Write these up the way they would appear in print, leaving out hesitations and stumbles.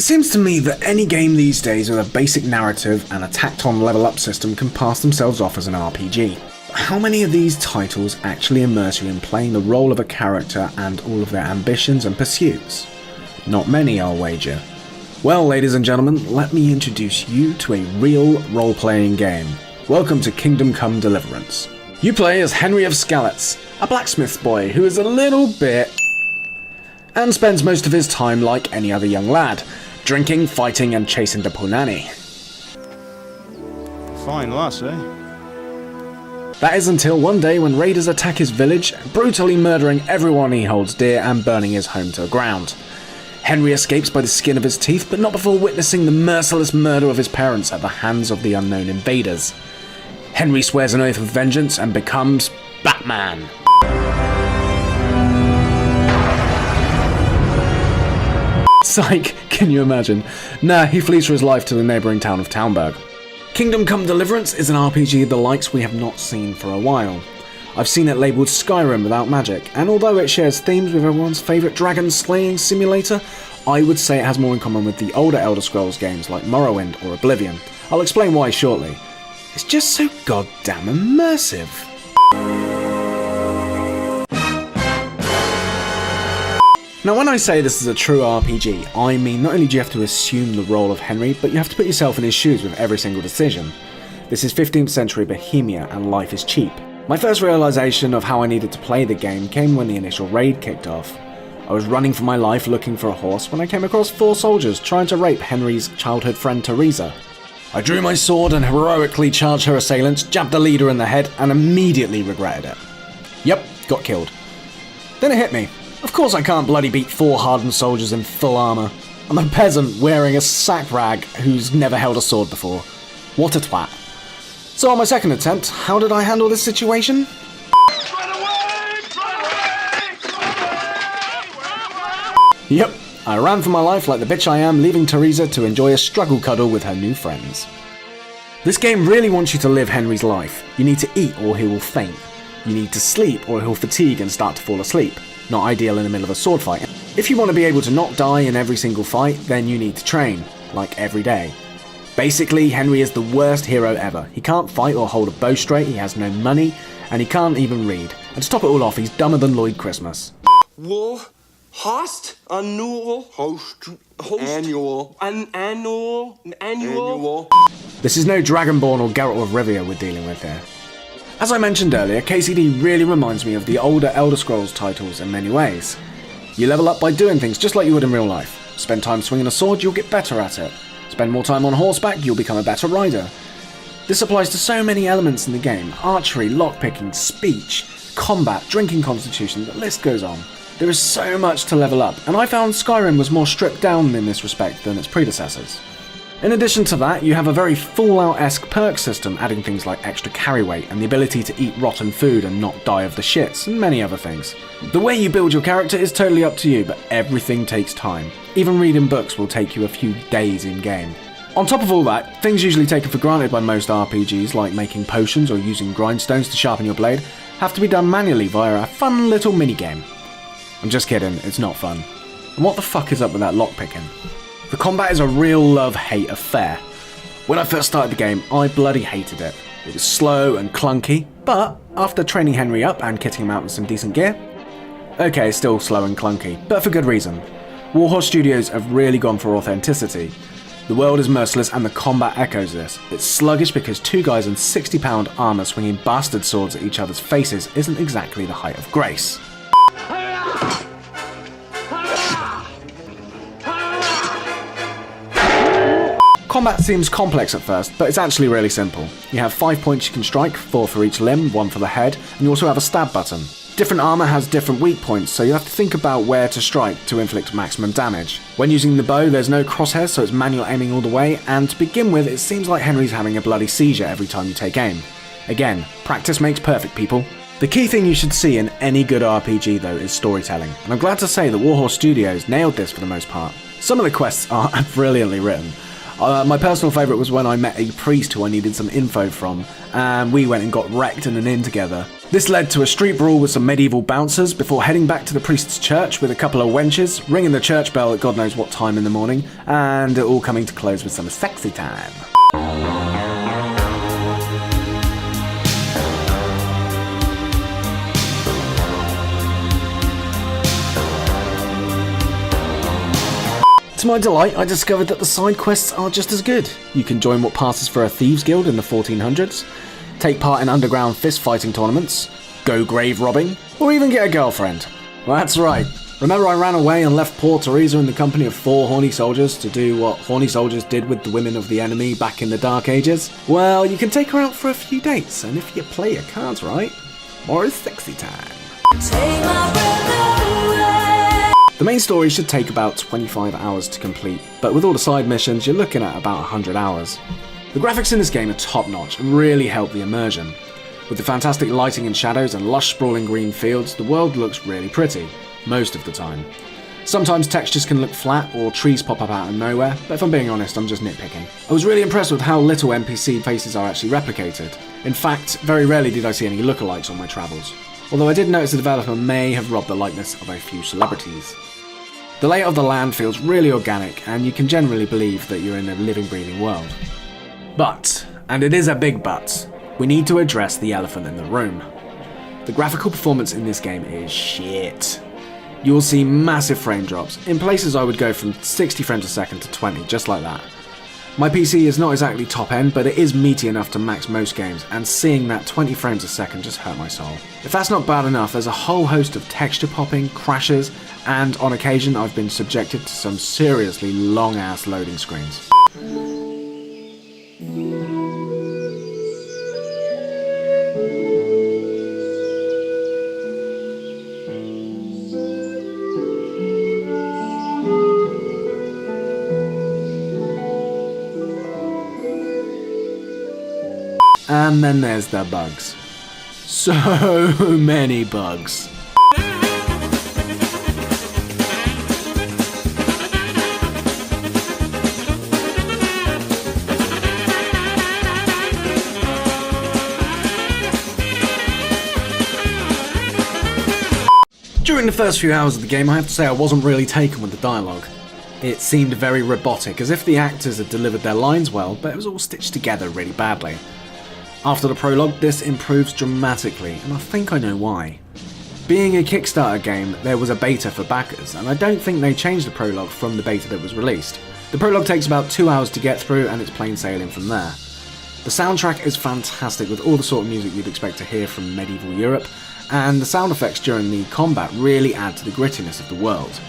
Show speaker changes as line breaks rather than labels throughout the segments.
seems to me that any game these days with a basic narrative and a tacked-on level-up system can pass themselves off as an RPG. How many of these titles actually immerse you in playing the role of a character and all of their ambitions and pursuits? Not many, I'll wager. Well, ladies and gentlemen, let me introduce you to a real role-playing game. Welcome to Kingdom Come Deliverance. You play as Henry of Skalitz, a blacksmith's boy who is a little bit... and spends most of his time like any other young lad, drinking, fighting and chasing the punani.
Fine lass, eh?
That is until one day when raiders attack his village, brutally murdering everyone he holds dear and burning his home to the ground. Henry escapes by the skin of his teeth, but not before witnessing the merciless murder of his parents at the hands of the unknown invaders. Henry swears an oath of vengeance and becomes Batman. Psych, can you imagine? Nah, he flees for his life to the neighbouring town of Townburg. Kingdom Come Deliverance is an RPG the likes we have not seen for a while. I've seen it labelled Skyrim without magic, and although it shares themes with everyone's favourite dragon slaying simulator, I would say it has more in common with the older Elder Scrolls games like Morrowind or Oblivion. I'll explain why shortly. It's just so goddamn immersive. Now when I say this is a true RPG, I mean not only do you have to assume the role of Henry, but you have to put yourself in his shoes with every single decision. This is 15th century Bohemia and life is cheap. My first realisation of how I needed to play the game came when the initial raid kicked off. I was running for my life looking for a horse when I came across 4 soldiers trying to rape Henry's childhood friend Teresa. I drew my sword and heroically charged her assailants, jabbed the leader in the head and immediately regretted it. Yep, got killed. Then it hit me. Of course I can't bloody beat 4 hardened soldiers in full armour. I'm a peasant wearing a sack rag who's never held a sword before. What a twat. So on my second attempt, how did I handle this situation? Yep, I ran for my life like the bitch I am, leaving Teresa to enjoy a struggle cuddle with her new friends. This game really wants you to live Henry's life. You need to eat or he will faint. You need to sleep or he'll fatigue and start to fall asleep. Not ideal in the middle of a sword fight. If you want to be able to not die in every single fight, then you need to train, like every day. Basically, Henry is the worst hero ever. He can't fight or hold a bow straight, he has no money, and he can't even read. And to top it all off, he's dumber than Lloyd Christmas.
Host? Annual? Host? Annual? Annual?
This is no Dragonborn or Geralt of Rivia we're dealing with here. As I mentioned earlier, KCD really reminds me of the older Elder Scrolls titles in many ways. You level up by doing things just like you would in real life. Spend time swinging a sword, you'll get better at it. Spend more time on horseback, you'll become a better rider. This applies to so many elements in the game: archery, lockpicking, speech, combat, drinking constitution, the list goes on. There is so much to level up, and I found Skyrim was more stripped down in this respect than its predecessors. In addition to that, you have a very Fallout-esque perk system, adding things like extra carry weight and the ability to eat rotten food and not die of the shits, and many other things. The way you build your character is totally up to you, but everything takes time. Even reading books will take you a few days in-game. On top of all that, things usually taken for granted by most RPGs, like making potions or using grindstones to sharpen your blade, have to be done manually via a fun little minigame. I'm just kidding, it's not fun. And what the fuck is up with that lockpicking? The combat is a real love-hate affair. When I first started the game, I bloody hated it. It was slow and clunky, but after training Henry up and kitting him out with some decent gear, okay, still slow and clunky, but for good reason. Warhorse Studios have really gone for authenticity. The world is merciless and the combat echoes this. It's sluggish because 2 guys in 60-pound armour swinging bastard swords at each other's faces isn't exactly the height of grace. Combat seems complex at first, but it's actually really simple. You have 5 points you can strike, 4 for each limb, 1 for the head, and you also have a stab button. Different armour has different weak points, so you have to think about where to strike to inflict maximum damage. When using the bow, there's no crosshairs, so it's manual aiming all the way, and to begin with, it seems like Henry's having a bloody seizure every time you take aim. Again, practice makes perfect, people. The key thing you should see in any good RPG though is storytelling, and I'm glad to say that Warhorse Studios nailed this for the most part. Some of the quests are brilliantly written. My personal favourite was when I met a priest who I needed some info from, and we went and got wrecked in an inn together. This led to a street brawl with some medieval bouncers before heading back to the priest's church with a couple of wenches, ringing the church bell at God knows what time in the morning, and it all coming to close with some sexy time. To my delight, I discovered that the side quests are just as good. You can join what passes for a thieves guild in the 1400s, take part in underground fist fighting tournaments, go grave robbing, or even get a girlfriend. Well, that's right. Remember I ran away and left poor Teresa in the company of 4 horny soldiers to do what horny soldiers did with the women of the enemy back in the Dark Ages? Well, you can take her out for a few dates, and if you play your cards right, more sexy time. Take my breath away. The main story should take about 25 hours to complete, but with all the side missions, you're looking at about 100 hours. The graphics in this game are top-notch and really help the immersion. With the fantastic lighting and shadows and lush sprawling green fields, the world looks really pretty, most of the time. Sometimes textures can look flat or trees pop up out of nowhere, but if I'm being honest, I'm just nitpicking. I was really impressed with how little NPC faces are actually replicated. In fact, very rarely did I see any lookalikes on my travels, although I did notice the developer may have robbed the likeness of a few celebrities. The layout of the land feels really organic, and you can generally believe that you're in a living, breathing world. But, and it is a big but, we need to address the elephant in the room. The graphical performance in this game is shit. You will see massive frame drops. In places I would go from 60 frames a second to 20, just like that. My PC is not exactly top end, but it is meaty enough to max most games, and seeing that 20 frames a second just hurt my soul. If that's not bad enough, there's a whole host of texture popping, crashes, and on occasion I've been subjected to some seriously long ass loading screens. And then there's the bugs. So many bugs. During the first few hours of the game, I have to say I wasn't really taken with the dialogue. It seemed very robotic, as if the actors had delivered their lines well, but it was all stitched together really badly. After the prologue, this improves dramatically, and I think I know why. Being a Kickstarter game, there was a beta for backers, and I don't think they changed the prologue from the beta that was released. The prologue takes about 2 hours to get through, and it's plain sailing from there. The soundtrack is fantastic, with all the sort of music you'd expect to hear from medieval Europe, and the sound effects during the combat really add to the grittiness of the world.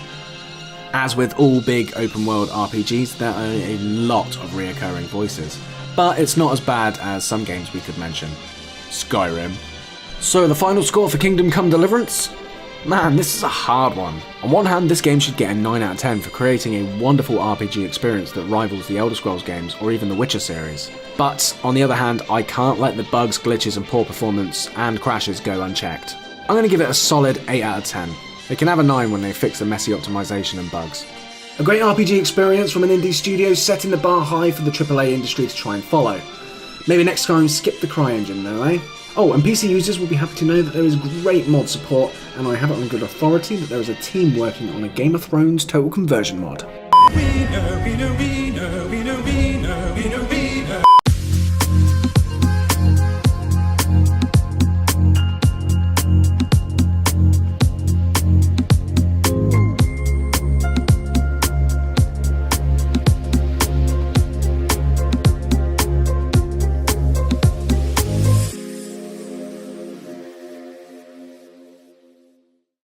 As with all big open world RPGs, there are a lot of reoccurring voices. But it's not as bad as some games we could mention. Skyrim. So the final score for Kingdom Come Deliverance? Man, this is a hard one. On one hand, this game should get a 9 out of 10 for creating a wonderful RPG experience that rivals the Elder Scrolls games or even the Witcher series. But, on the other hand, I can't let the bugs, glitches and poor performance and crashes go unchecked. I'm going to give it a solid 8 out of 10. They can have a 9 when they fix the messy optimization and bugs. A great RPG experience from an indie studio setting the bar high for the AAA industry to try and follow. Maybe next time skip the CryEngine though, eh? Oh, and PC users will be happy to know that there is great mod support, and I have it on good authority that there is a team working on a Game of Thrones Total Conversion mod.